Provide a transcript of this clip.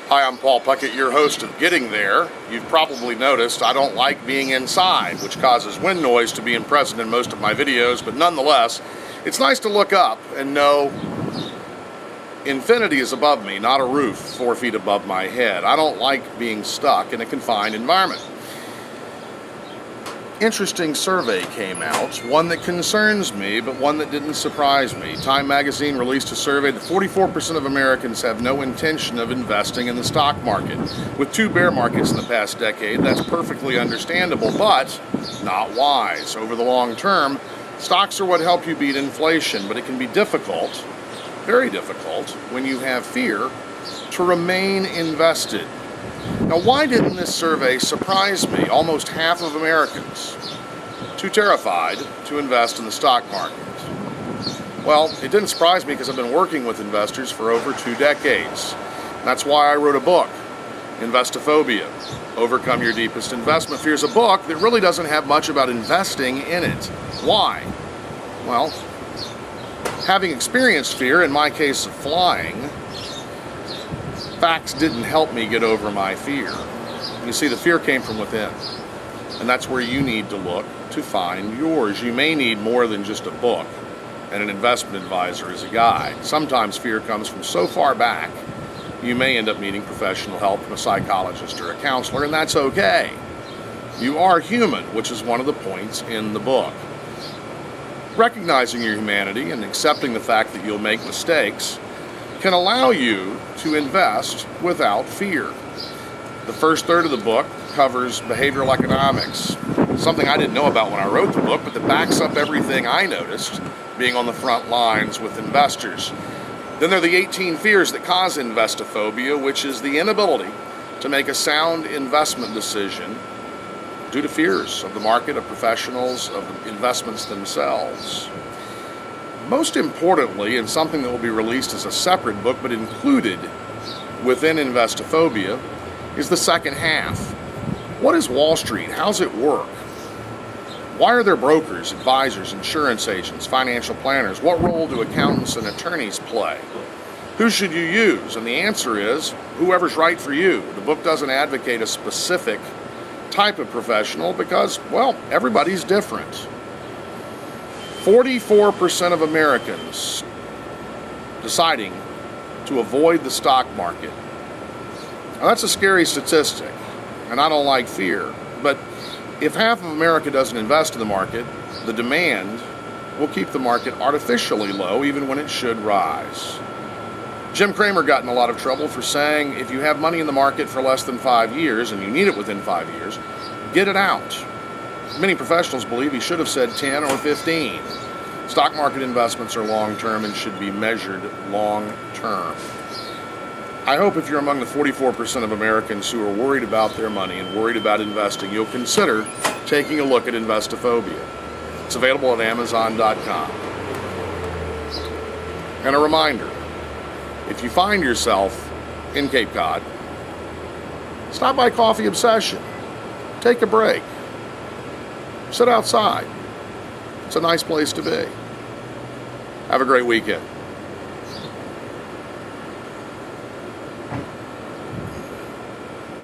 Hi, I'm Paul Puckett, your host of Getting There. You've probably noticed I don't like being inside, which causes wind noise to be present in most of my videos, but nonetheless, it's nice to look up and know infinity is above me, not a roof 4 feet above my head. I don't like being stuck in a confined environment. Interesting survey came out, one that concerns me, but one that didn't surprise me. Time magazine released a survey that 44% of Americans have no intention of investing in the stock market. With 2 bear markets in the past decade, that's perfectly understandable, but not wise. Over the long term, stocks are what help you beat inflation, but it can be difficult, very difficult, when you have fear, to remain invested. Now, why didn't this survey surprise me? Almost half of Americans too terrified to invest in the stock market. Well, it didn't surprise me because I've been working with investors for over 2 decades. That's why I wrote a book, Investiphobia, Overcome Your Deepest Investment Fears, a book that really doesn't have much about investing in it. Why? Well, having experienced fear, in my case of flying, facts didn't help me get over my fear. You see, the fear came from within, and that's where you need to look to find yours. You may need more than just a book and an investment advisor as a guide. Sometimes fear comes from so far back, you may end up needing professional help from a psychologist or a counselor, and that's okay. You are human, which is one of the points in the book. Recognizing your humanity and accepting the fact that you'll make mistakes can allow you to invest without fear. The first third of the book covers behavioral economics, something I didn't know about when I wrote the book, but that backs up everything I noticed being on the front lines with investors. Then there are the 18 fears that cause Investiphobia, which is the inability to make a sound investment decision due to fears of the market, of professionals, of the investments themselves. Most importantly, and something that will be released as a separate book but included within Investiphobia, is the second half. What is Wall Street? How's it work? Why are there brokers, advisors, insurance agents, financial planners? What role do accountants and attorneys play? Who should you use? And the answer is whoever's right for you. The book doesn't advocate a specific type of professional because, well, everybody's different. 44% of Americans deciding to avoid the stock market. Now, that's a scary statistic, and I don't like fear. But if half of America doesn't invest in the market, the demand will keep the market artificially low even when it should rise. Jim Cramer got in a lot of trouble for saying if you have money in the market for less than 5 years and you need it within 5 years, get it out. Many professionals believe he should have said 10 or 15. Stock market investments are long-term and should be measured long-term. I hope if you're among the 44% of Americans who are worried about their money and worried about investing, you'll consider taking a look at Investiphobia. It's available at Amazon.com. And a reminder, if you find yourself in Cape Cod, stop by Coffee Obsession. Take a break. Sit outside. It's a nice place to be. Have a great weekend.